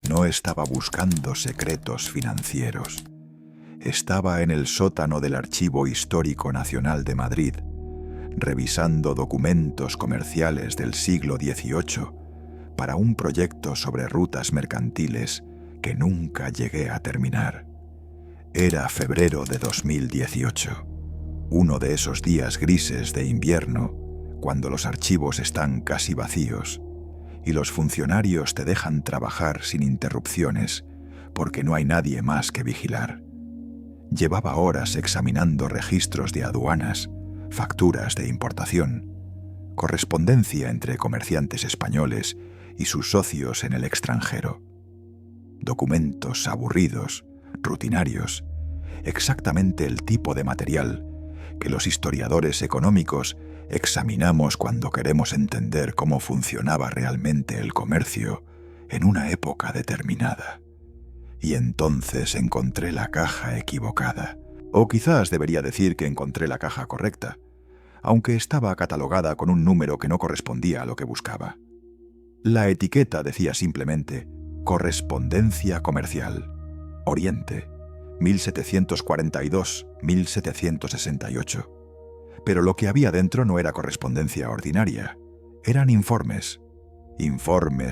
no estaba buscando secretos financieros. Estaba en el sótano del Archivo Histórico Nacional de Madrid, revisando documentos comerciales del siglo XVIII para un proyecto sobre rutas mercantiles que nunca llegué a terminar. Era febrero de 2018, uno de esos días grises de invierno, cuando los archivos están casi vacíos y los funcionarios te dejan trabajar sin interrupciones porque no hay nadie más que vigilar. Llevaba horas examinando registros de aduanas, facturas de importación, correspondencia entre comerciantes españoles y sus socios en el extranjero. Documentos aburridos, rutinarios, exactamente el tipo de material que los historiadores económicos examinamos cuando queremos entender cómo funcionaba realmente el comercio en una época determinada. Y entonces encontré la caja equivocada. O quizás debería decir que encontré la caja correcta, aunque estaba catalogada con un número que no correspondía a lo que buscaba. La etiqueta decía simplemente Correspondencia Comercial, Oriente, 1742-1768. Pero lo que había dentro no era correspondencia ordinaria, eran informes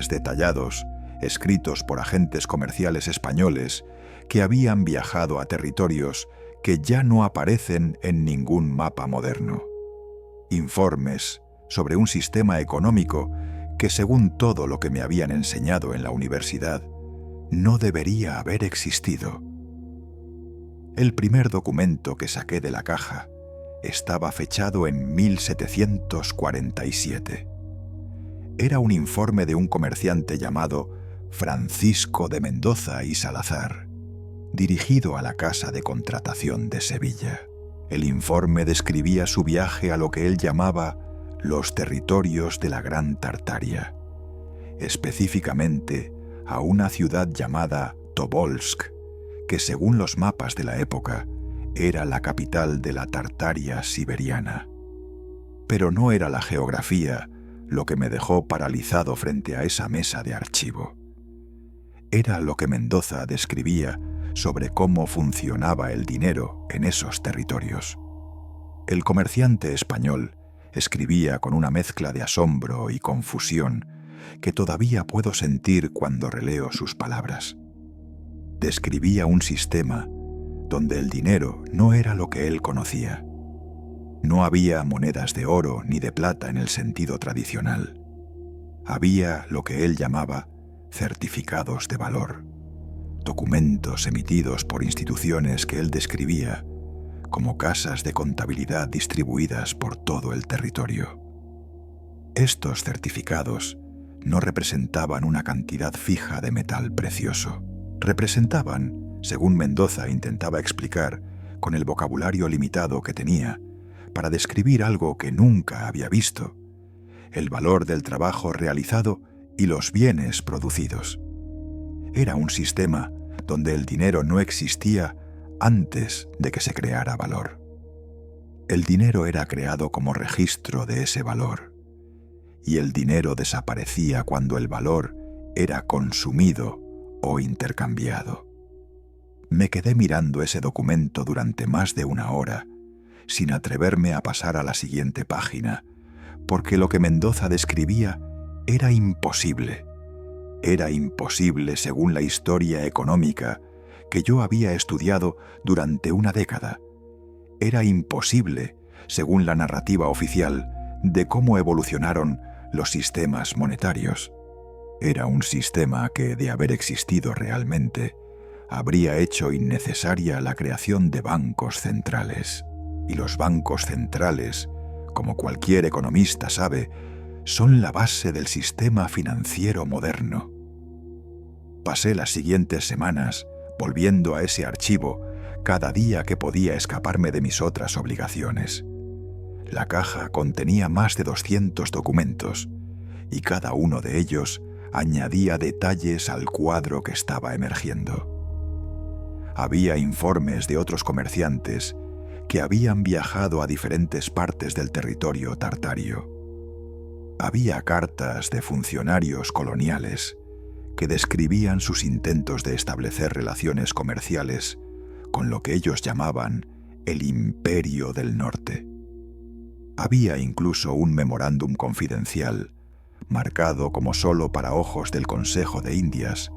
detallados, escritos por agentes comerciales españoles que habían viajado a territorios que ya no aparecen en ningún mapa moderno. Informes sobre un sistema económico que, según todo lo que me habían enseñado en la universidad, no debería haber existido. El primer documento que saqué de la caja estaba fechado en 1747. Era un informe de un comerciante llamado Francisco de Mendoza y Salazar, dirigido a la Casa de Contratación de Sevilla. El informe describía su viaje a lo que él llamaba los territorios de la Gran Tartaria, específicamente a una ciudad llamada Tobolsk, que según los mapas de la época era la capital de la Tartaria siberiana. Pero no era la geografía lo que me dejó paralizado frente a esa mesa de archivo. Era lo que Mendoza describía sobre cómo funcionaba el dinero en esos territorios. El comerciante español escribía con una mezcla de asombro y confusión que todavía puedo sentir cuando releo sus palabras. Describía un sistema donde el dinero no era lo que él conocía. No había monedas de oro ni de plata en el sentido tradicional. Había lo que él llamaba certificados de valor, documentos emitidos por instituciones que él describía como casas de contabilidad distribuidas por todo el territorio. Estos certificados no representaban una cantidad fija de metal precioso. Representaban, según Mendoza intentaba explicar con el vocabulario limitado que tenía para describir algo que nunca había visto, el valor del trabajo realizado y los bienes producidos. Era un sistema donde el dinero no existía antes de que se creara valor. El dinero era creado como registro de ese valor, y el dinero desaparecía cuando el valor era consumido o intercambiado. Me quedé mirando ese documento durante más de una hora, sin atreverme a pasar a la siguiente página, porque lo que Mendoza describía era imposible. Era imposible según la historia económica que yo había estudiado durante una década. Era imposible según la narrativa oficial de cómo evolucionaron los sistemas monetarios. Era un sistema que, de haber existido realmente, habría hecho innecesaria la creación de bancos centrales. Y los bancos centrales, como cualquier economista sabe, son la base del sistema financiero moderno. Pasé las siguientes semanas volviendo a ese archivo cada día que podía escaparme de mis otras obligaciones. La caja contenía más de 200 documentos, y cada uno de ellos añadía detalles al cuadro que estaba emergiendo. Había informes de otros comerciantes que habían viajado a diferentes partes del territorio tartario. Había cartas de funcionarios coloniales que describían sus intentos de establecer relaciones comerciales con lo que ellos llamaban el Imperio del Norte. Había incluso un memorándum confidencial, marcado como solo para ojos del Consejo de Indias,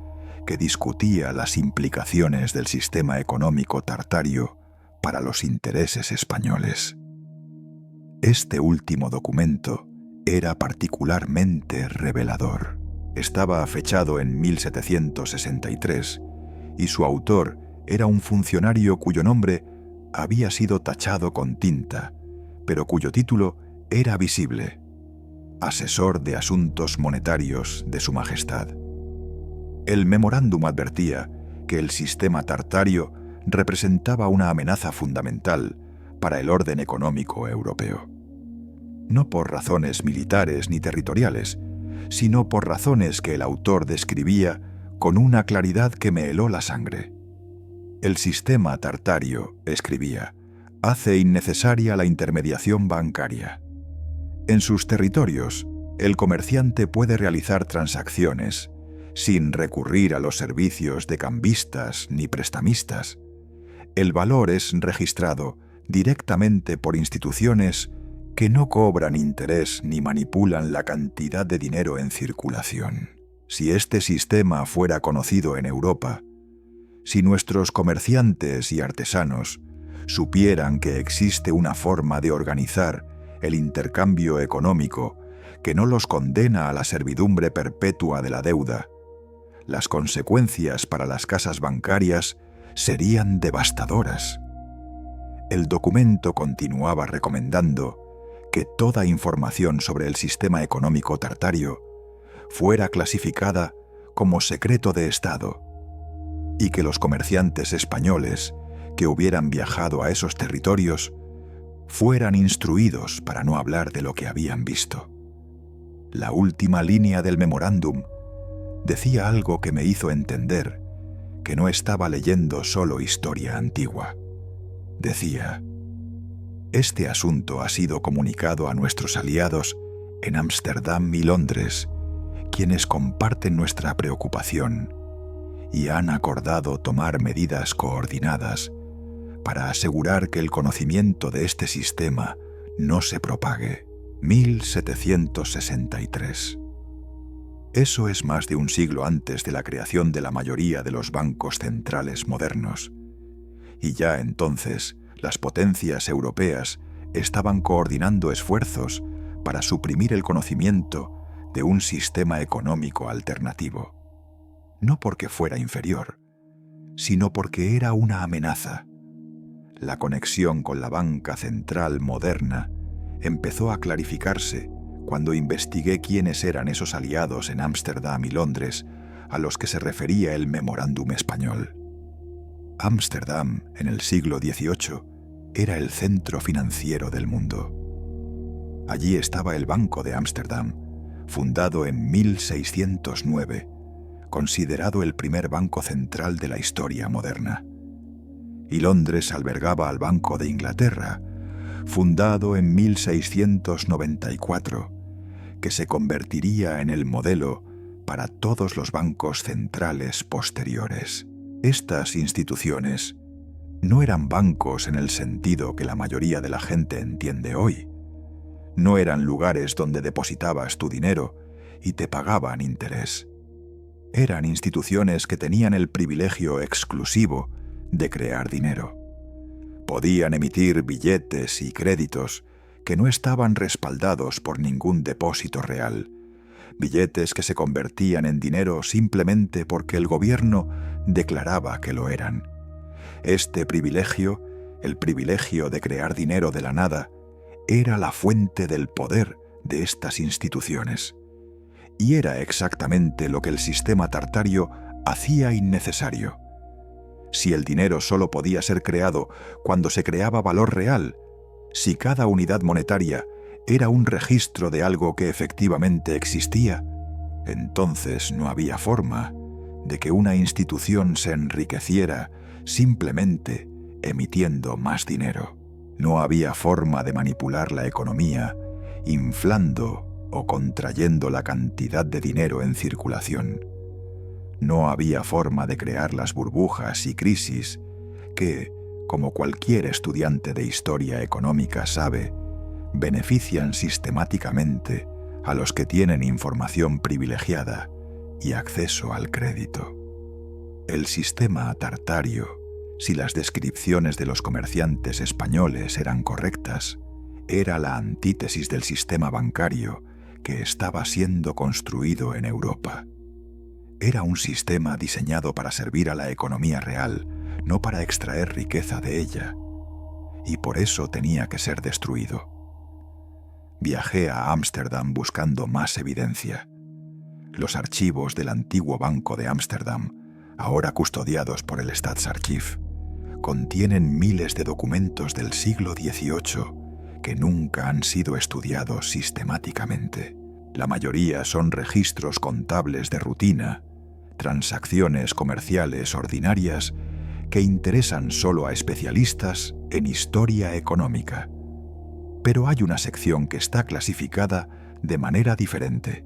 que discutía las implicaciones del sistema económico tartario para los intereses españoles. Este último documento era particularmente revelador. Estaba fechado en 1763 y su autor era un funcionario cuyo nombre había sido tachado con tinta, pero cuyo título era visible: Asesor de Asuntos Monetarios de Su Majestad. El memorándum advertía que el sistema tartario representaba una amenaza fundamental para el orden económico europeo. No por razones militares ni territoriales, sino por razones que el autor describía con una claridad que me heló la sangre. El sistema tartario, escribía, hace innecesaria la intermediación bancaria. En sus territorios, el comerciante puede realizar transacciones sin recurrir a los servicios de cambistas ni prestamistas. El valor es registrado directamente por instituciones que no cobran interés ni manipulan la cantidad de dinero en circulación. Si este sistema fuera conocido en Europa, si nuestros comerciantes y artesanos supieran que existe una forma de organizar el intercambio económico que no los condena a la servidumbre perpetua de la deuda, las consecuencias para las casas bancarias serían devastadoras. El documento continuaba recomendando que toda información sobre el sistema económico tartario fuera clasificada como secreto de Estado y que los comerciantes españoles que hubieran viajado a esos territorios fueran instruidos para no hablar de lo que habían visto. La última línea del memorándum decía algo que me hizo entender que no estaba leyendo solo historia antigua. Decía: este asunto ha sido comunicado a nuestros aliados en Ámsterdam y Londres, quienes comparten nuestra preocupación y han acordado tomar medidas coordinadas para asegurar que el conocimiento de este sistema no se propague. 1763. Eso es más de un siglo antes de la creación de la mayoría de los bancos centrales modernos. Y ya entonces, las potencias europeas estaban coordinando esfuerzos para suprimir el conocimiento de un sistema económico alternativo. No porque fuera inferior, sino porque era una amenaza. La conexión con la banca central moderna empezó a clarificarse cuando investigué quiénes eran esos aliados en Ámsterdam y Londres a los que se refería el memorándum español. Ámsterdam, en el siglo XVIII, era el centro financiero del mundo. Allí estaba el Banco de Ámsterdam, fundado en 1609, considerado el primer banco central de la historia moderna. Y Londres albergaba al Banco de Inglaterra, fundado en 1694, que se convertiría en el modelo para todos los bancos centrales posteriores. Estas instituciones no eran bancos en el sentido que la mayoría de la gente entiende hoy. No eran lugares donde depositabas tu dinero y te pagaban interés. Eran instituciones que tenían el privilegio exclusivo de crear dinero. Podían emitir billetes y créditos que no estaban respaldados por ningún depósito real, billetes que se convertían en dinero simplemente porque el gobierno declaraba que lo eran. Este privilegio, el privilegio de crear dinero de la nada, era la fuente del poder de estas instituciones. Y era exactamente lo que el sistema tartario hacía innecesario. Si el dinero solo podía ser creado cuando se creaba valor real, si cada unidad monetaria era un registro de algo que efectivamente existía, entonces no había forma de que una institución se enriqueciera simplemente emitiendo más dinero. No había forma de manipular la economía inflando o contrayendo la cantidad de dinero en circulación. No había forma de crear las burbujas y crisis que, como cualquier estudiante de historia económica sabe, benefician sistemáticamente a los que tienen información privilegiada y acceso al crédito. El sistema tartario, si las descripciones de los comerciantes españoles eran correctas, era la antítesis del sistema bancario que estaba siendo construido en Europa. Era un sistema diseñado para servir a la economía real, no para extraer riqueza de ella, y por eso tenía que ser destruido. Viajé a Ámsterdam buscando más evidencia. Los archivos del antiguo Banco de Ámsterdam, ahora custodiados por el Staatsarchiv, contienen miles de documentos del siglo XVIII que nunca han sido estudiados sistemáticamente. La mayoría son registros contables de rutina, transacciones comerciales ordinarias que interesan solo a especialistas en historia económica. Pero hay una sección que está clasificada de manera diferente.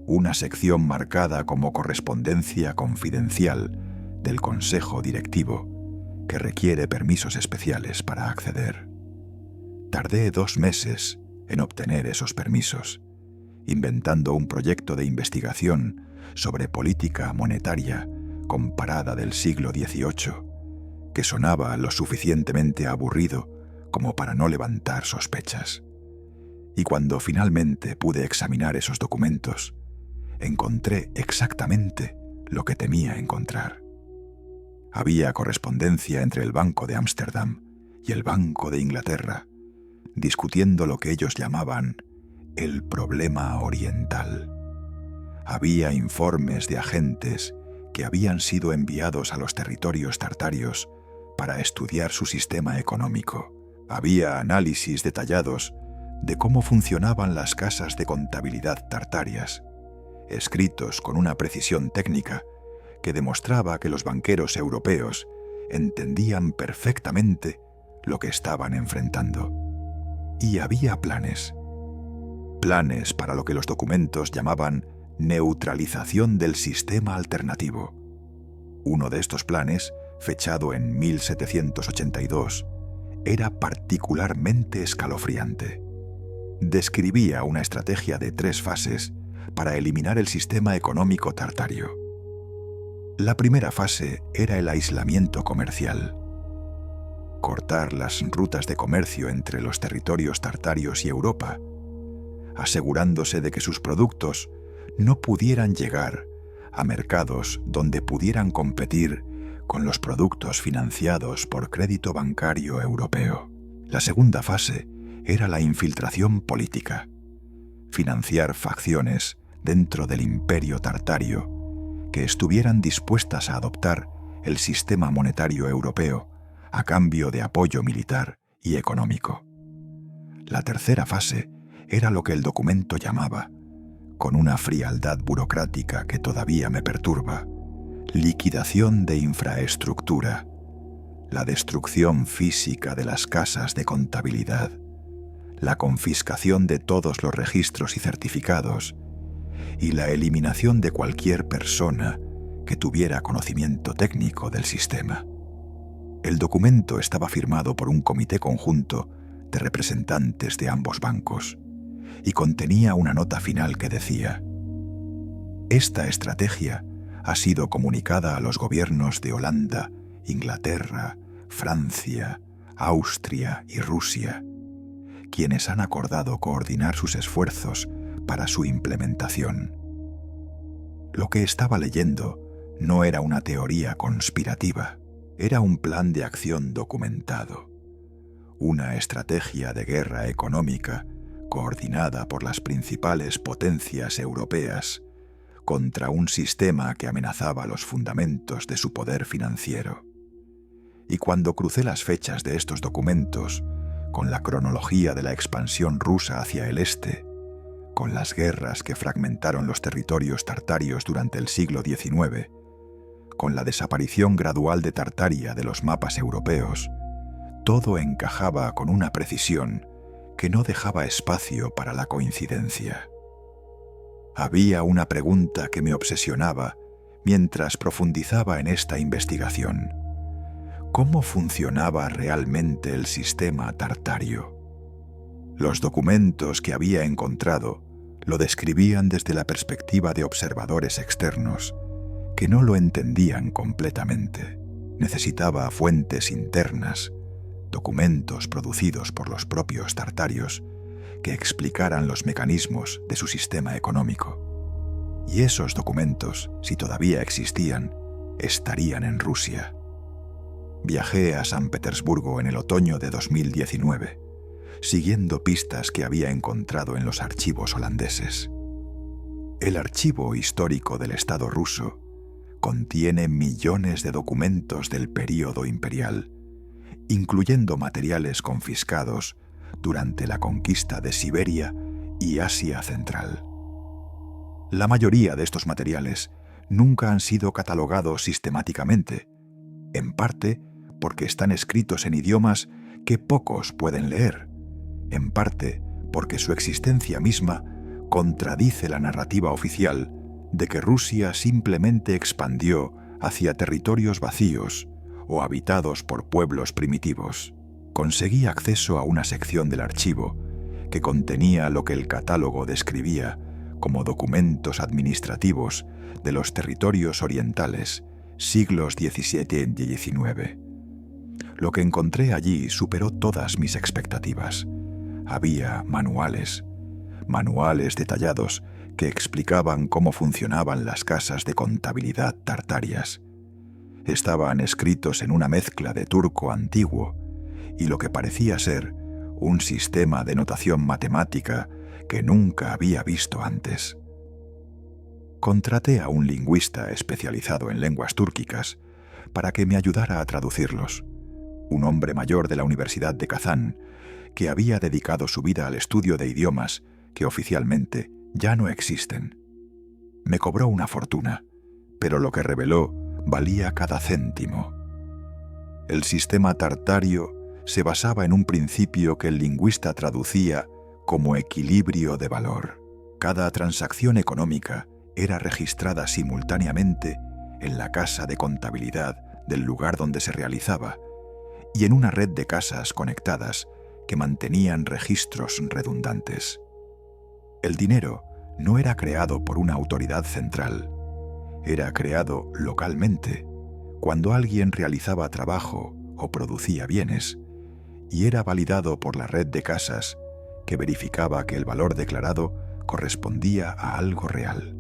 Una sección marcada como correspondencia confidencial del Consejo Directivo, que requiere permisos especiales para acceder. Tardé 2 meses en obtener esos permisos, inventando un proyecto de investigación sobre política monetaria comparada del siglo XVIII, que sonaba lo suficientemente aburrido como para no levantar sospechas. Y cuando finalmente pude examinar esos documentos, encontré exactamente lo que temía encontrar. Había correspondencia entre el Banco de Ámsterdam y el Banco de Inglaterra, discutiendo lo que ellos llamaban el problema oriental. Había informes de agentes que habían sido enviados a los territorios tartarios para estudiar su sistema económico. Había análisis detallados de cómo funcionaban las casas de contabilidad tartarias, escritos con una precisión técnica que demostraba que los banqueros europeos entendían perfectamente lo que estaban enfrentando. Y había planes para lo que los documentos llamaban neutralización del sistema alternativo. Uno de estos planes, fechado en 1782, era particularmente escalofriante. Describía una estrategia de 3 fases para eliminar el sistema económico tartario. La primera fase era el aislamiento comercial. Cortar las rutas de comercio entre los territorios tartarios y Europa, asegurándose de que sus productos no pudieran llegar a mercados donde pudieran competir con los productos financiados por crédito bancario europeo. La segunda fase era la infiltración política, financiar facciones dentro del imperio tartario que estuvieran dispuestas a adoptar el sistema monetario europeo a cambio de apoyo militar y económico. La tercera fase era lo que el documento llamaba, con una frialdad burocrática que todavía me perturba, liquidación de infraestructura, la destrucción física de las casas de contabilidad, la confiscación de todos los registros y certificados y la eliminación de cualquier persona que tuviera conocimiento técnico del sistema. El documento estaba firmado por un comité conjunto de representantes de ambos bancos y contenía una nota final que decía: esta estrategia ha sido comunicada a los gobiernos de Holanda, Inglaterra, Francia, Austria y Rusia, quienes han acordado coordinar sus esfuerzos para su implementación. Lo que estaba leyendo no era una teoría conspirativa, era un plan de acción documentado, una estrategia de guerra económica coordinada por las principales potencias europeas contra un sistema que amenazaba los fundamentos de su poder financiero. Y cuando crucé las fechas de estos documentos con la cronología de la expansión rusa hacia el este, con las guerras que fragmentaron los territorios tartarios durante el siglo XIX, con la desaparición gradual de Tartaria de los mapas europeos, todo encajaba con una precisión que no dejaba espacio para la coincidencia. Había una pregunta que me obsesionaba mientras profundizaba en esta investigación. ¿Cómo funcionaba realmente el sistema tartario? Los documentos que había encontrado lo describían desde la perspectiva de observadores externos, que no lo entendían completamente. Necesitaba fuentes internas, documentos producidos por los propios tartarios, que explicaran los mecanismos de su sistema económico. Y esos documentos, si todavía existían, estarían en Rusia. Viajé a San Petersburgo en el otoño de 2019, siguiendo pistas que había encontrado en los archivos holandeses. El archivo histórico del Estado ruso contiene millones de documentos del período imperial, incluyendo materiales confiscados durante la conquista de Siberia y Asia Central. La mayoría de estos materiales nunca han sido catalogados sistemáticamente, en parte porque están escritos en idiomas que pocos pueden leer, en parte porque su existencia misma contradice la narrativa oficial de que Rusia simplemente expandió hacia territorios vacíos o habitados por pueblos primitivos. Conseguí acceso a una sección del archivo que contenía lo que el catálogo describía como documentos administrativos de los territorios orientales, siglos XVII y XIX. Lo que encontré allí superó todas mis expectativas. Había manuales detallados que explicaban cómo funcionaban las casas de contabilidad tartarias. Estaban escritos en una mezcla de turco antiguo y lo que parecía ser un sistema de notación matemática que nunca había visto antes. Contraté a un lingüista especializado en lenguas túrquicas para que me ayudara a traducirlos, un hombre mayor de la Universidad de Kazán que había dedicado su vida al estudio de idiomas que oficialmente ya no existen. Me cobró una fortuna, pero lo que reveló valía cada céntimo. El sistema tartario se basaba en un principio que el lingüista traducía como equilibrio de valor. Cada transacción económica era registrada simultáneamente en la casa de contabilidad del lugar donde se realizaba y en una red de casas conectadas que mantenían registros redundantes. El dinero no era creado por una autoridad central, era creado localmente, cuando alguien realizaba trabajo o producía bienes, y era validado por la red de casas que verificaba que el valor declarado correspondía a algo real.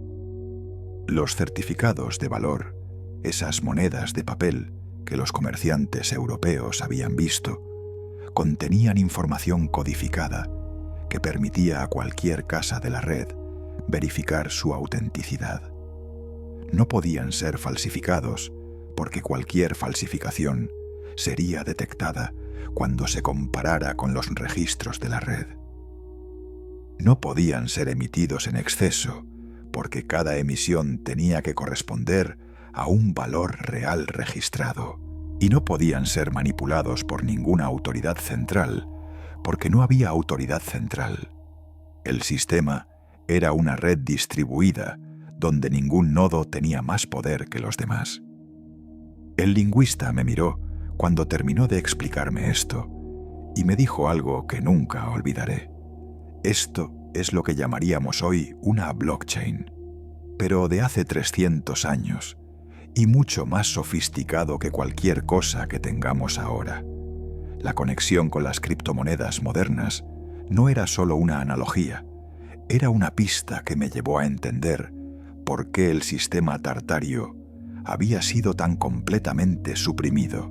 Los certificados de valor, esas monedas de papel que los comerciantes europeos habían visto, contenían información codificada que permitía a cualquier casa de la red verificar su autenticidad. No podían ser falsificados porque cualquier falsificación sería detectada cuando se comparara con los registros de la red. No podían ser emitidos en exceso porque cada emisión tenía que corresponder a un valor real registrado, y no podían ser manipulados por ninguna autoridad central porque no había autoridad central. El sistema era una red distribuida donde ningún nodo tenía más poder que los demás. El lingüista me miró cuando terminó de explicarme esto y me dijo algo que nunca olvidaré. Esto es lo que llamaríamos hoy una blockchain, pero de hace 300 años y mucho más sofisticado que cualquier cosa que tengamos ahora. La conexión con las criptomonedas modernas no era solo una analogía, era una pista que me llevó a entender por qué el sistema tartario había sido tan completamente suprimido.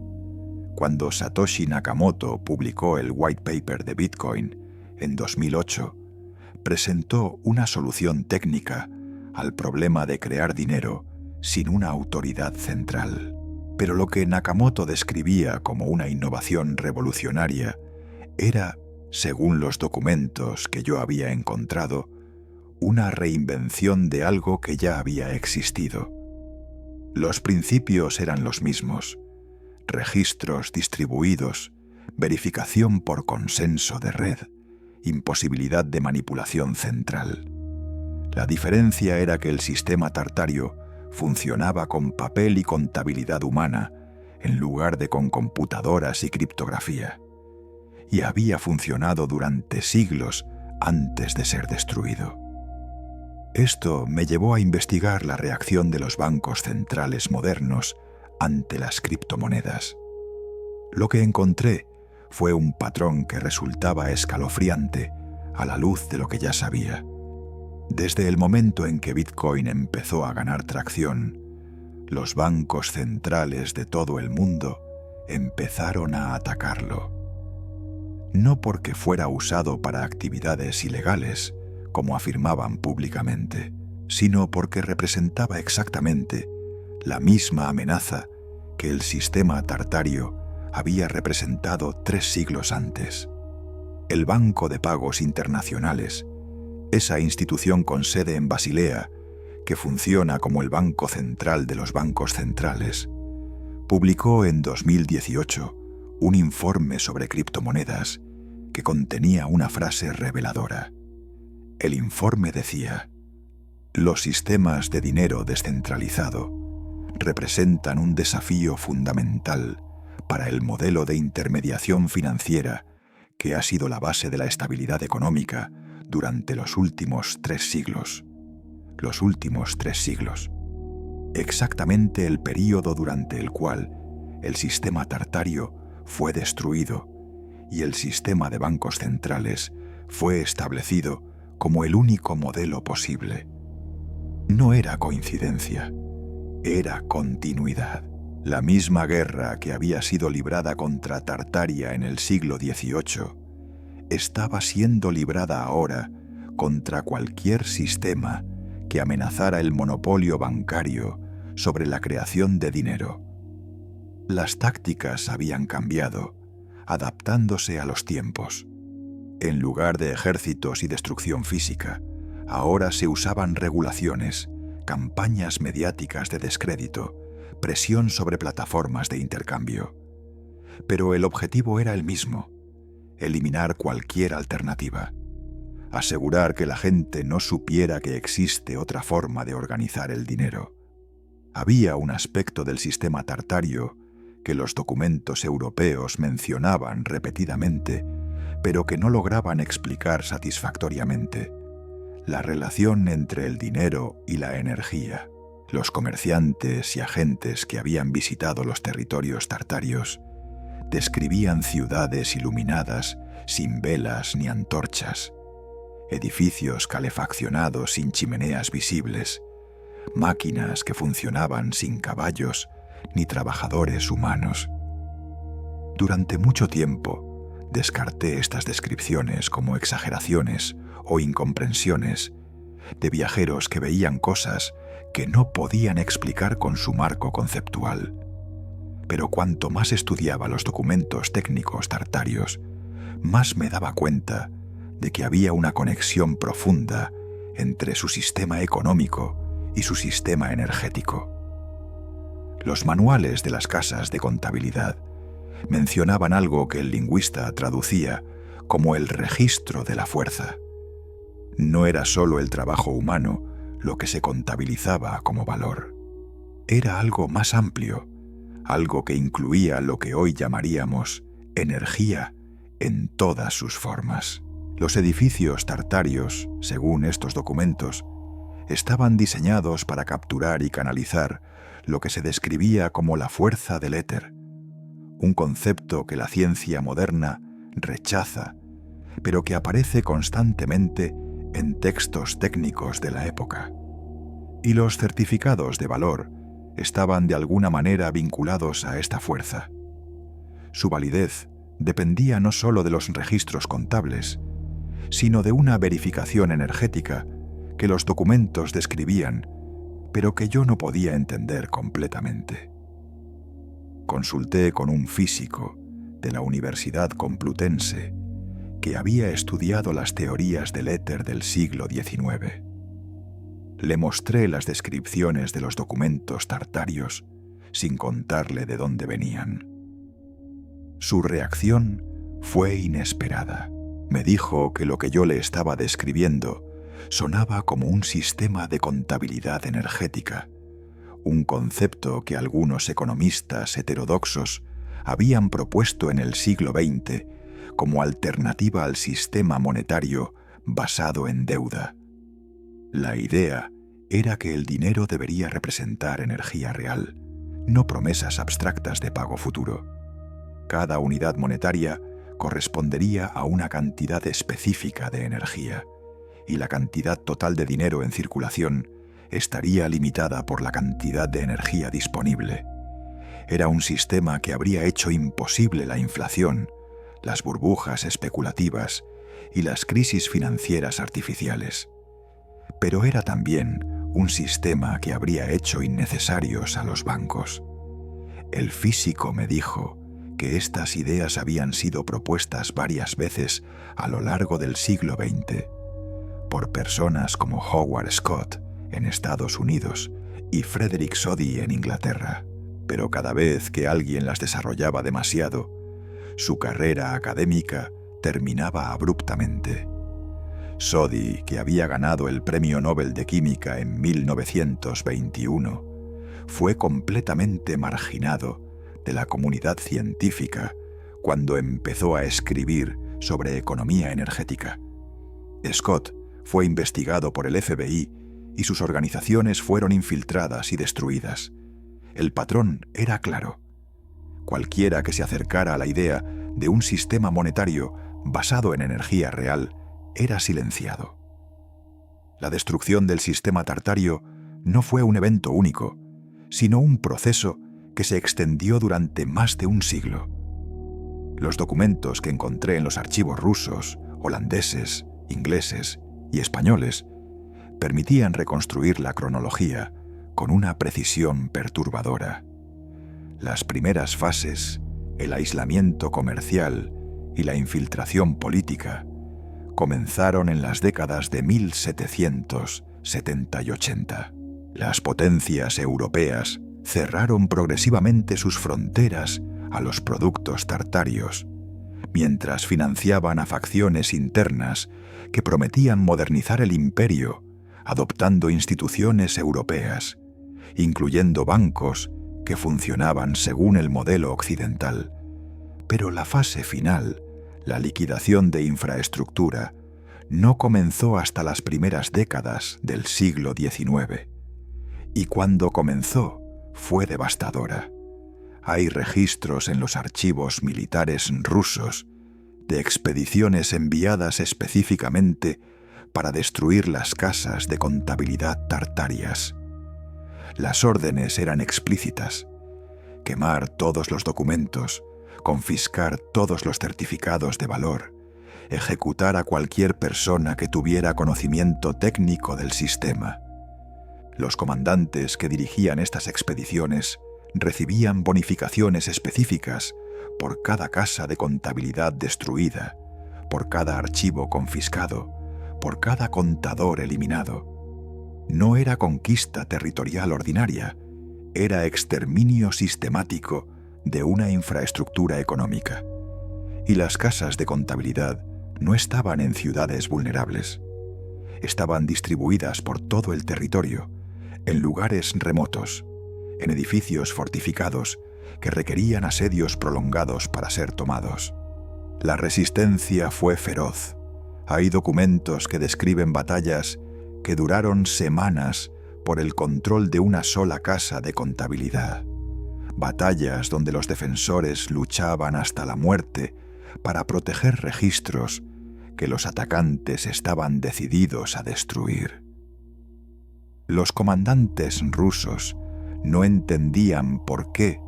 Cuando Satoshi Nakamoto publicó el white paper de Bitcoin en 2008, presentó una solución técnica al problema de crear dinero sin una autoridad central. Pero lo que Nakamoto describía como una innovación revolucionaria era, según los documentos que yo había encontrado, una reinvención de algo que ya había existido. Los principios eran los mismos: registros distribuidos, verificación por consenso de red, imposibilidad de manipulación central. La diferencia era que el sistema tartario funcionaba con papel y contabilidad humana en lugar de con computadoras y criptografía, y había funcionado durante siglos antes de ser destruido. Esto me llevó a investigar la reacción de los bancos centrales modernos ante las criptomonedas. Lo que encontré fue un patrón que resultaba escalofriante a la luz de lo que ya sabía. Desde el momento en que Bitcoin empezó a ganar tracción, los bancos centrales de todo el mundo empezaron a atacarlo. No porque fuera usado para actividades ilegales, como afirmaban públicamente, sino porque representaba exactamente la misma amenaza que el sistema tartario había representado 3 siglos antes. El Banco de Pagos Internacionales, esa institución con sede en Basilea, que funciona como el banco central de los bancos centrales, publicó en 2018 un informe sobre criptomonedas que contenía una frase reveladora. El informe decía: los sistemas de dinero descentralizado representan un desafío fundamental para el modelo de intermediación financiera que ha sido la base de la estabilidad económica durante los últimos 3 siglos. Los últimos 3 siglos. Exactamente el período durante el cual el sistema tartario fue destruido y el sistema de bancos centrales fue establecido como el único modelo posible. No era coincidencia, era continuidad. La misma guerra que había sido librada contra Tartaria en el siglo XVIII estaba siendo librada ahora contra cualquier sistema que amenazara el monopolio bancario sobre la creación de dinero. Las tácticas habían cambiado, adaptándose a los tiempos. En lugar de ejércitos y destrucción física, ahora se usaban regulaciones, campañas mediáticas de descrédito, presión sobre plataformas de intercambio. Pero el objetivo era el mismo: eliminar cualquier alternativa. Asegurar que la gente no supiera que existe otra forma de organizar el dinero. Había un aspecto del sistema tartario que los documentos europeos mencionaban repetidamente, pero que no lograban explicar satisfactoriamente: la relación entre el dinero y la energía. Los comerciantes y agentes que habían visitado los territorios tartarios describían ciudades iluminadas sin velas ni antorchas, edificios calefaccionados sin chimeneas visibles, máquinas que funcionaban sin caballos ni trabajadores humanos. Durante mucho tiempo descarté estas descripciones como exageraciones o incomprensiones de viajeros que veían cosas que no podían explicar con su marco conceptual. Pero cuanto más estudiaba los documentos técnicos tartarios, más me daba cuenta de que había una conexión profunda entre su sistema económico y su sistema energético. Los manuales de las casas de contabilidad mencionaban algo que el lingüista traducía como el registro de la fuerza. No era solo el trabajo humano lo que se contabilizaba como valor. Era algo más amplio, algo que incluía lo que hoy llamaríamos energía en todas sus formas. Los edificios tartarios, según estos documentos, estaban diseñados para capturar y canalizar lo que se describía como la fuerza del éter, un concepto que la ciencia moderna rechaza, pero que aparece constantemente en textos técnicos de la época. Y los certificados de valor estaban de alguna manera vinculados a esta fuerza. Su validez dependía no solo de los registros contables, sino de una verificación energética que los documentos describían, pero que yo no podía entender completamente. Consulté con un físico de la Universidad Complutense que había estudiado las teorías del éter del siglo XIX. Le mostré las descripciones de los documentos tartarios sin contarle de dónde venían. Su reacción fue inesperada. Me dijo que lo que yo le estaba describiendo sonaba como un sistema de contabilidad energética, un concepto que algunos economistas heterodoxos habían propuesto en el siglo XX como alternativa al sistema monetario basado en deuda. La idea era que el dinero debería representar energía real, no promesas abstractas de pago futuro. Cada unidad monetaria correspondería a una cantidad específica de energía, y la cantidad total de dinero en circulación estaría limitada por la cantidad de energía disponible. Era un sistema que habría hecho imposible la inflación, las burbujas especulativas y las crisis financieras artificiales. Pero era también un sistema que habría hecho innecesarios a los bancos. El físico me dijo que estas ideas habían sido propuestas varias veces a lo largo del siglo XX por personas como Howard Scott en Estados Unidos y Frederick Soddy en Inglaterra, pero cada vez que alguien las desarrollaba demasiado, su carrera académica terminaba abruptamente. Soddy, que había ganado el Premio Nobel de Química en 1921, fue completamente marginado de la comunidad científica cuando empezó a escribir sobre economía energética. Scott fue investigado por el FBI y sus organizaciones fueron infiltradas y destruidas. El patrón era claro. Cualquiera que se acercara a la idea de un sistema monetario basado en energía real era silenciado. La destrucción del sistema tartario no fue un evento único, sino un proceso que se extendió durante más de un siglo. Los documentos que encontré en los archivos rusos, holandeses, ingleses y españoles permitían reconstruir la cronología con una precisión perturbadora. Las primeras fases, el aislamiento comercial y la infiltración política, comenzaron en las décadas de 1770 y 80. Las potencias europeas cerraron progresivamente sus fronteras a los productos tartarios, mientras financiaban a facciones internas que prometían modernizar el imperio, adoptando instituciones europeas, incluyendo bancos que funcionaban según el modelo occidental. Pero la fase final, la liquidación de infraestructura, no comenzó hasta las primeras décadas del siglo XIX. Y cuando comenzó, fue devastadora. Hay registros en los archivos militares rusos de expediciones enviadas específicamente para destruir las casas de contabilidad tartarias. Las órdenes eran explícitas: quemar todos los documentos, confiscar todos los certificados de valor, ejecutar a cualquier persona que tuviera conocimiento técnico del sistema. Los comandantes que dirigían estas expediciones recibían bonificaciones específicas por cada casa de contabilidad destruida, por cada archivo confiscado, por cada contador eliminado. No era conquista territorial ordinaria, era exterminio sistemático de una infraestructura económica. Y las casas de contabilidad no estaban en ciudades vulnerables. Estaban distribuidas por todo el territorio, en lugares remotos, en edificios fortificados que requerían asedios prolongados para ser tomados. La resistencia fue feroz. Hay documentos que describen batallas que duraron semanas por el control de una sola casa de contabilidad. Batallas donde los defensores luchaban hasta la muerte para proteger registros que los atacantes estaban decididos a destruir. Los comandantes rusos no entendían por qué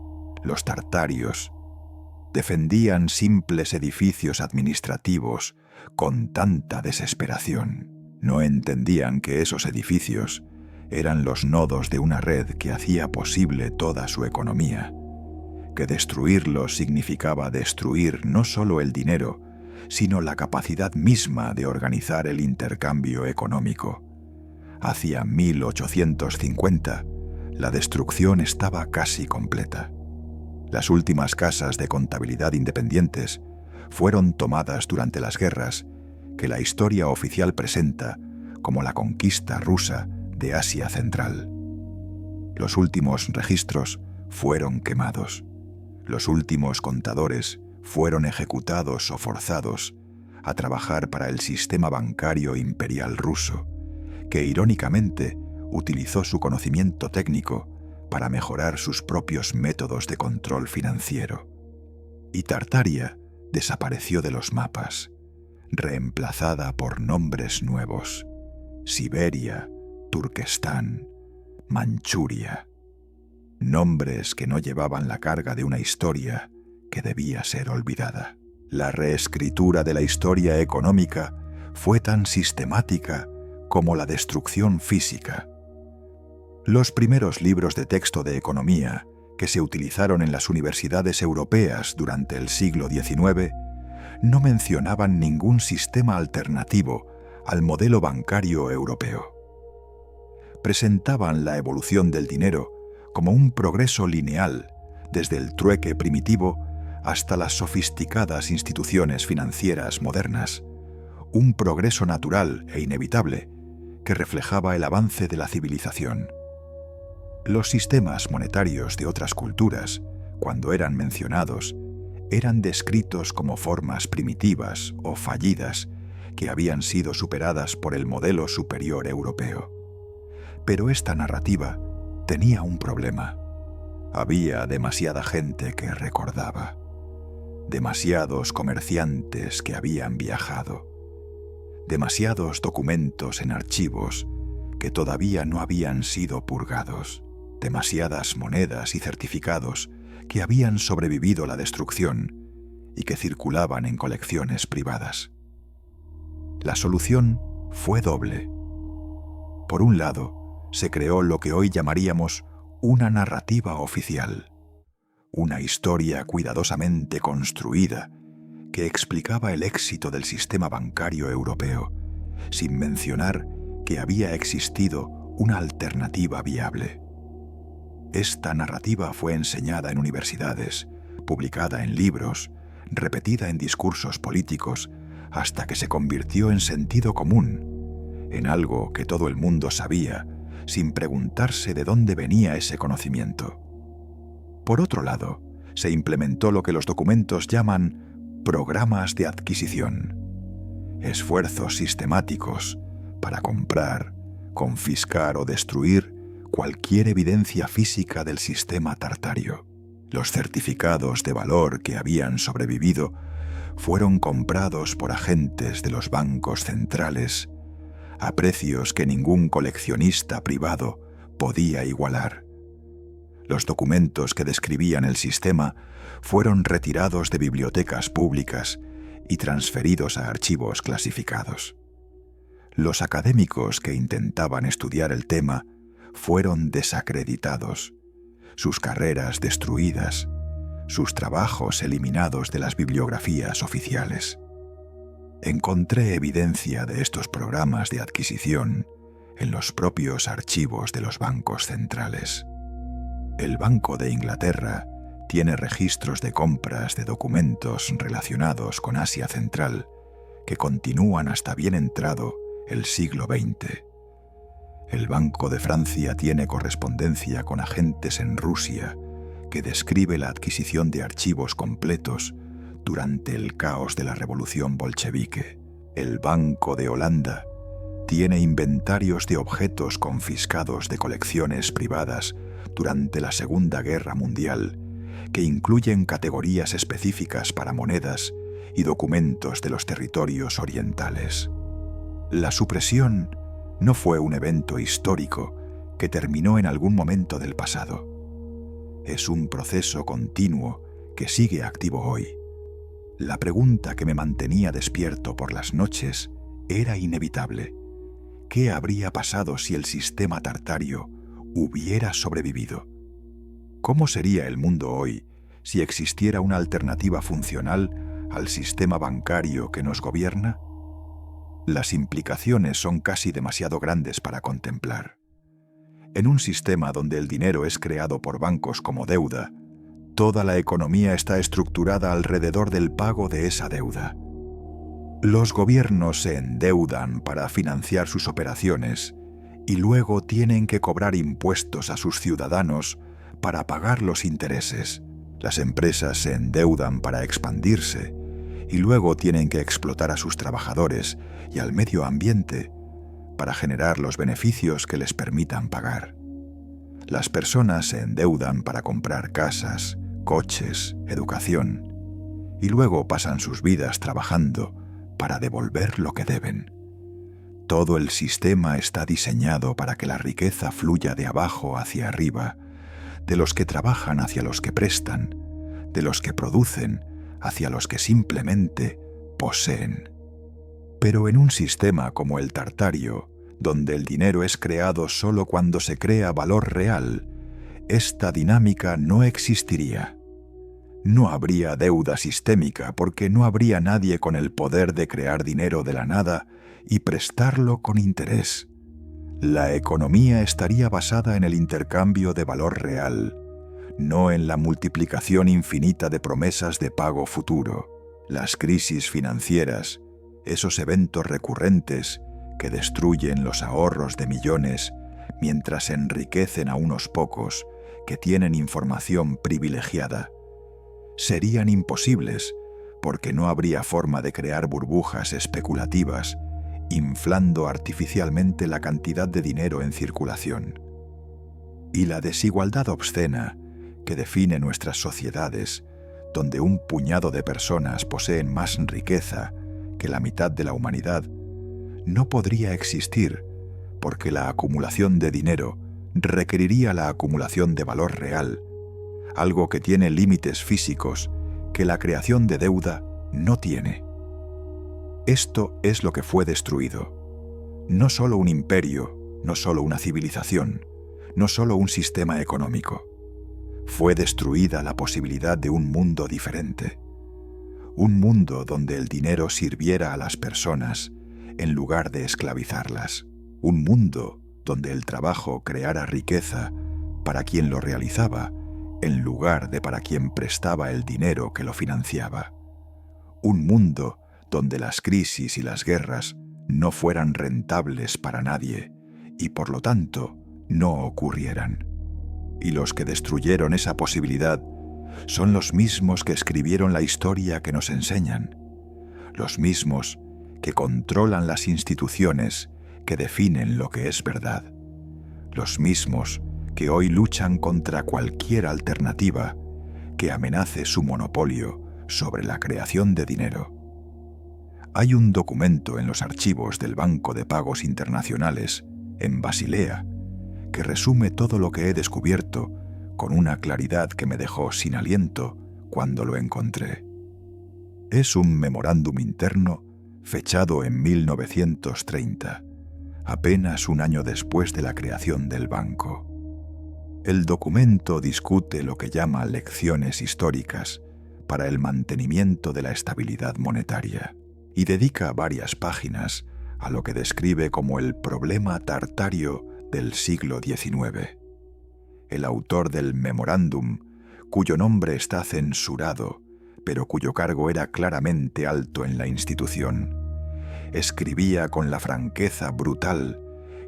los tartarios defendían simples edificios administrativos con tanta desesperación. No entendían que esos edificios eran los nodos de una red que hacía posible toda su economía, que destruirlos significaba destruir no solo el dinero, sino la capacidad misma de organizar el intercambio económico. Hacia 1850, la destrucción estaba casi completa. Las últimas casas de contabilidad independientes fueron tomadas durante las guerras que la historia oficial presenta como la conquista rusa de Asia Central. Los últimos registros fueron quemados. Los últimos contadores fueron ejecutados o forzados a trabajar para el sistema bancario imperial ruso, que irónicamente utilizó su conocimiento técnico para mejorar sus propios métodos de control financiero. Y Tartaria desapareció de los mapas, reemplazada por nombres nuevos: Siberia, Turquestán, Manchuria. Nombres que no llevaban la carga de una historia que debía ser olvidada. La reescritura de la historia económica fue tan sistemática como la destrucción física. Los primeros libros de texto de economía que se utilizaron en las universidades europeas durante el siglo XIX no mencionaban ningún sistema alternativo al modelo bancario europeo. Presentaban la evolución del dinero como un progreso lineal desde el trueque primitivo hasta las sofisticadas instituciones financieras modernas, un progreso natural e inevitable que reflejaba el avance de la civilización. Los sistemas monetarios de otras culturas, cuando eran mencionados, eran descritos como formas primitivas o fallidas que habían sido superadas por el modelo superior europeo. Pero esta narrativa tenía un problema. Había demasiada gente que recordaba, demasiados comerciantes que habían viajado, demasiados documentos en archivos que todavía no habían sido purgados, demasiadas monedas y certificados que habían sobrevivido la destrucción y que circulaban en colecciones privadas. La solución fue doble. Por un lado, se creó lo que hoy llamaríamos una narrativa oficial, una historia cuidadosamente construida que explicaba el éxito del sistema bancario europeo, sin mencionar que había existido una alternativa viable. Esta narrativa fue enseñada en universidades, publicada en libros, repetida en discursos políticos, hasta que se convirtió en sentido común, en algo que todo el mundo sabía, sin preguntarse de dónde venía ese conocimiento. Por otro lado, se implementó lo que los documentos llaman programas de adquisición, esfuerzos sistemáticos para comprar, confiscar o destruir cualquier evidencia física del sistema tartario. Los certificados de valor que habían sobrevivido fueron comprados por agentes de los bancos centrales a precios que ningún coleccionista privado podía igualar. Los documentos que describían el sistema fueron retirados de bibliotecas públicas y transferidos a archivos clasificados. Los académicos que intentaban estudiar el tema fueron desacreditados, sus carreras destruidas, sus trabajos eliminados de las bibliografías oficiales. Encontré evidencia de estos programas de adquisición en los propios archivos de los bancos centrales. El Banco de Inglaterra tiene registros de compras de documentos relacionados con Asia Central que continúan hasta bien entrado el siglo XX. El Banco de Francia tiene correspondencia con agentes en Rusia que describe la adquisición de archivos completos durante el caos de la Revolución Bolchevique. El Banco de Holanda tiene inventarios de objetos confiscados de colecciones privadas durante la Segunda Guerra Mundial, que incluyen categorías específicas para monedas y documentos de los territorios orientales. La supresión no fue un evento histórico que terminó en algún momento del pasado. Es un proceso continuo que sigue activo hoy. La pregunta que me mantenía despierto por las noches era inevitable. ¿Qué habría pasado si el sistema tartario hubiera sobrevivido? ¿Cómo sería el mundo hoy si existiera una alternativa funcional al sistema bancario que nos gobierna? Las implicaciones son casi demasiado grandes para contemplar. En un sistema donde el dinero es creado por bancos como deuda, toda la economía está estructurada alrededor del pago de esa deuda. Los gobiernos se endeudan para financiar sus operaciones y luego tienen que cobrar impuestos a sus ciudadanos para pagar los intereses. Las empresas se endeudan para expandirse y luego tienen que explotar a sus trabajadores y al medio ambiente para generar los beneficios que les permitan pagar. Las personas se endeudan para comprar casas, coches, educación, y luego pasan sus vidas trabajando para devolver lo que deben. Todo el sistema está diseñado para que la riqueza fluya de abajo hacia arriba, de los que trabajan hacia los que prestan, de los que producen hacia los que simplemente poseen. Pero en un sistema como el tartario, donde el dinero es creado solo cuando se crea valor real, esta dinámica no existiría. No habría deuda sistémica porque no habría nadie con el poder de crear dinero de la nada y prestarlo con interés. La economía estaría basada en el intercambio de valor real, no en la multiplicación infinita de promesas de pago futuro. Las crisis financieras, esos eventos recurrentes que destruyen los ahorros de millones mientras enriquecen a unos pocos que tienen información privilegiada, serían imposibles porque no habría forma de crear burbujas especulativas inflando artificialmente la cantidad de dinero en circulación. Y la desigualdad obscena que define nuestras sociedades, donde un puñado de personas poseen más riqueza que la mitad de la humanidad, no podría existir porque la acumulación de dinero requeriría la acumulación de valor real, algo que tiene límites físicos que la creación de deuda no tiene. Esto es lo que fue destruido. No solo un imperio, no solo una civilización, no solo un sistema económico. Fue destruida la posibilidad de un mundo diferente. Un mundo donde el dinero sirviera a las personas en lugar de esclavizarlas. Un mundo donde el trabajo creara riqueza para quien lo realizaba en lugar de para quien prestaba el dinero que lo financiaba. Un mundo donde las crisis y las guerras no fueran rentables para nadie y por lo tanto no ocurrieran. Y los que destruyeron esa posibilidad son los mismos que escribieron la historia que nos enseñan, los mismos que controlan las instituciones que definen lo que es verdad, los mismos que hoy luchan contra cualquier alternativa que amenace su monopolio sobre la creación de dinero. Hay un documento en los archivos del Banco de Pagos Internacionales, en Basilea, que resume todo lo que he descubierto con una claridad que me dejó sin aliento cuando lo encontré. Es un memorándum interno fechado en 1930, apenas un año después de la creación del banco. El documento discute lo que llama lecciones históricas para el mantenimiento de la estabilidad monetaria y dedica varias páginas a lo que describe como el problema tartario del siglo XIX. El autor del memorándum, cuyo nombre está censurado, pero cuyo cargo era claramente alto en la institución, escribía con la franqueza brutal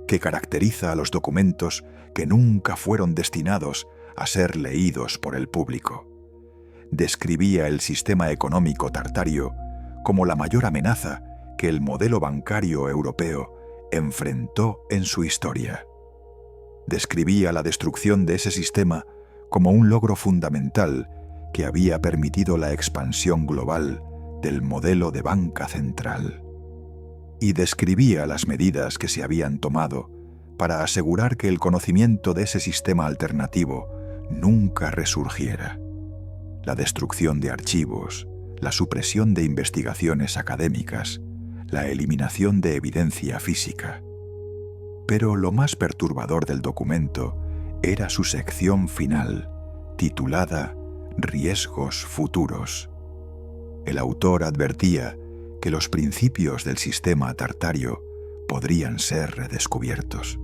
que caracteriza a los documentos que nunca fueron destinados a ser leídos por el público. Describía el sistema económico tartario como la mayor amenaza que el modelo bancario europeo enfrentó en su historia. Describía la destrucción de ese sistema como un logro fundamental que había permitido la expansión global del modelo de banca central. Y describía las medidas que se habían tomado para asegurar que el conocimiento de ese sistema alternativo nunca resurgiera. La destrucción de archivos, la supresión de investigaciones académicas, la eliminación de evidencia física. Pero lo más perturbador del documento era su sección final, titulada Riesgos futuros. El autor advertía que los principios del sistema tartario podrían ser redescubiertos.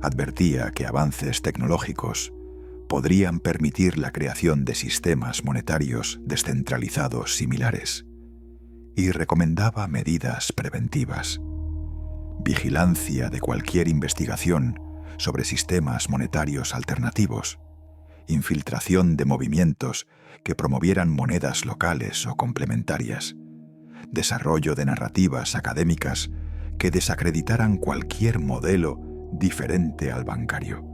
Advertía que avances tecnológicos podrían permitir la creación de sistemas monetarios descentralizados similares y recomendaba medidas preventivas. vigilancia de cualquier investigación sobre sistemas monetarios alternativos, infiltración de movimientos que promovieran monedas locales o complementarias, desarrollo de narrativas académicas que desacreditaran cualquier modelo diferente al bancario.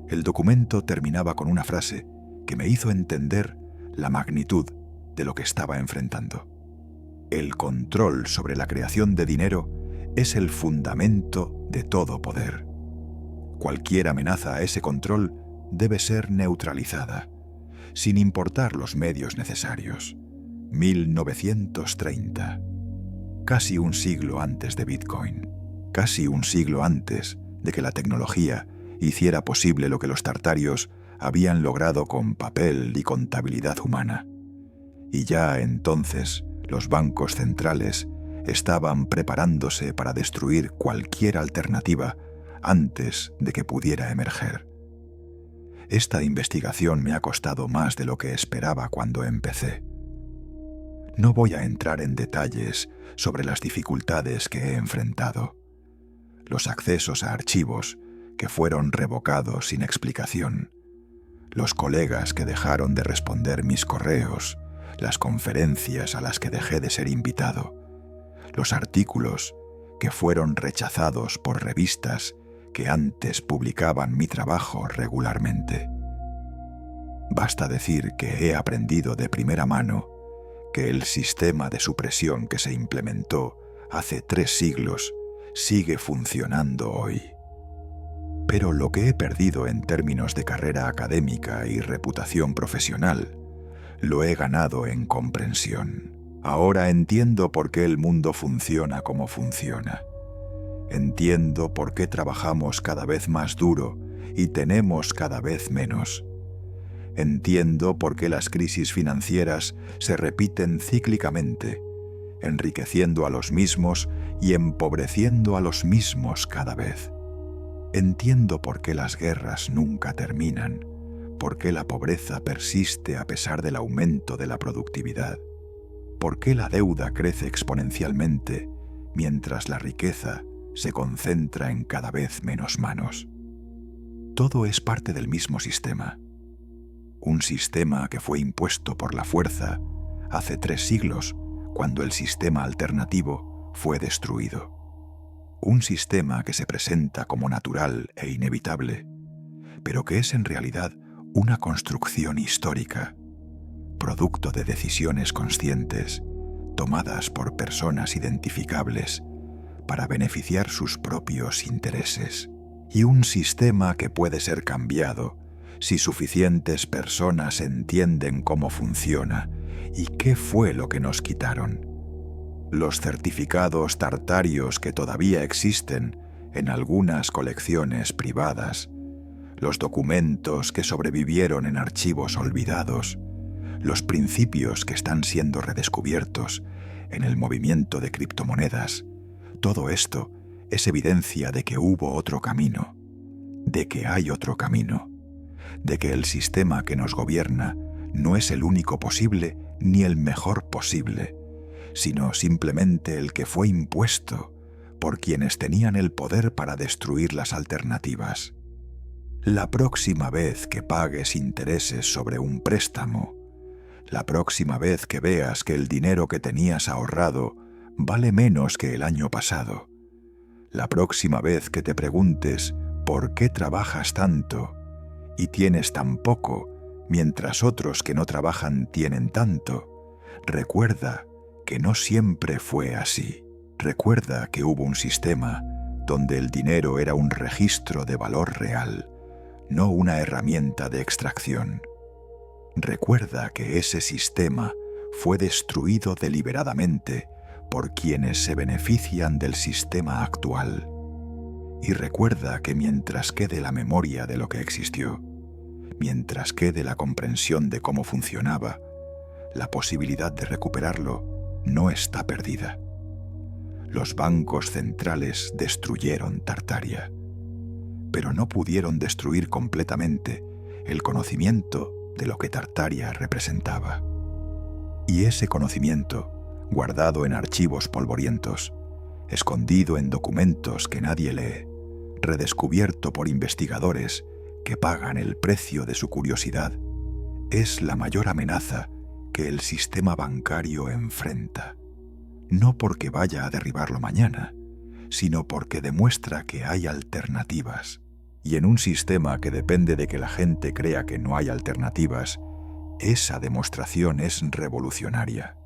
El documento terminaba con una frase que me hizo entender la magnitud de lo que estaba enfrentando. El control sobre la creación de dinero es el fundamento de todo poder. Cualquier amenaza a ese control debe ser neutralizada, sin importar los medios necesarios. 1930. Casi un siglo antes de Bitcoin. Casi un siglo antes de que la tecnología hiciera posible lo que los tartarios habían logrado con papel y contabilidad humana. Y ya entonces los bancos centrales estaban preparándose para destruir cualquier alternativa antes de que pudiera emerger. Esta investigación me ha costado más de lo que esperaba cuando empecé. No voy a entrar en detalles sobre las dificultades que he enfrentado. Los accesos a archivos que fueron revocados sin explicación, los colegas que dejaron de responder mis correos, las conferencias a las que dejé de ser invitado, los artículos que fueron rechazados por revistas que antes publicaban mi trabajo regularmente. Basta decir que he aprendido de primera mano que el sistema de supresión que se implementó hace 3 siglos sigue funcionando hoy. Pero lo que he perdido en términos de carrera académica y reputación profesional, lo he ganado en comprensión. Ahora entiendo por qué el mundo funciona como funciona. Entiendo por qué trabajamos cada vez más duro y tenemos cada vez menos. Entiendo por qué las crisis financieras se repiten cíclicamente, enriqueciendo a los mismos y empobreciendo a los mismos cada vez. Entiendo por qué las guerras nunca terminan, por qué la pobreza persiste a pesar del aumento de la productividad, por qué la deuda crece exponencialmente mientras la riqueza se concentra en cada vez menos manos. Todo es parte del mismo sistema. Un sistema que fue impuesto por la fuerza hace 3 siglos, cuando el sistema alternativo fue destruido. Un sistema que se presenta como natural e inevitable, pero que es en realidad una construcción histórica, producto de decisiones conscientes, tomadas por personas identificables, para beneficiar sus propios intereses, y un sistema que puede ser cambiado si suficientes personas entienden cómo funciona y qué fue lo que nos quitaron. Los certificados tartarios que todavía existen en algunas colecciones privadas, los documentos que sobrevivieron en archivos olvidados, los principios que están siendo redescubiertos en el movimiento de criptomonedas, todo esto es evidencia de que hubo otro camino, de que hay otro camino, de que el sistema que nos gobierna no es el único posible ni el mejor posible, sino simplemente el que fue impuesto por quienes tenían el poder para destruir las alternativas. La próxima vez que pagues intereses sobre un préstamo, la próxima vez que veas que el dinero que tenías ahorrado vale menos que el año pasado, la próxima vez que te preguntes por qué trabajas tanto y tienes tan poco, mientras otros que no trabajan tienen tanto, recuerda que no siempre fue así. Recuerda que hubo un sistema donde el dinero era un registro de valor real, no una herramienta de extracción. Recuerda que ese sistema fue destruido deliberadamente por quienes se benefician del sistema actual. Y recuerda que mientras quede la memoria de lo que existió, mientras quede la comprensión de cómo funcionaba, la posibilidad de recuperarlo no está perdida. Los bancos centrales destruyeron Tartaria, pero no pudieron destruir completamente el conocimiento de lo que Tartaria representaba. Y ese conocimiento, guardado en archivos polvorientos, escondido en documentos que nadie lee, redescubierto por investigadores que pagan el precio de su curiosidad, es la mayor amenaza que el sistema bancario enfrenta. No porque vaya a derribarlo mañana, sino porque demuestra que hay alternativas. Y en un sistema que depende de que la gente crea que no hay alternativas, esa demostración es revolucionaria.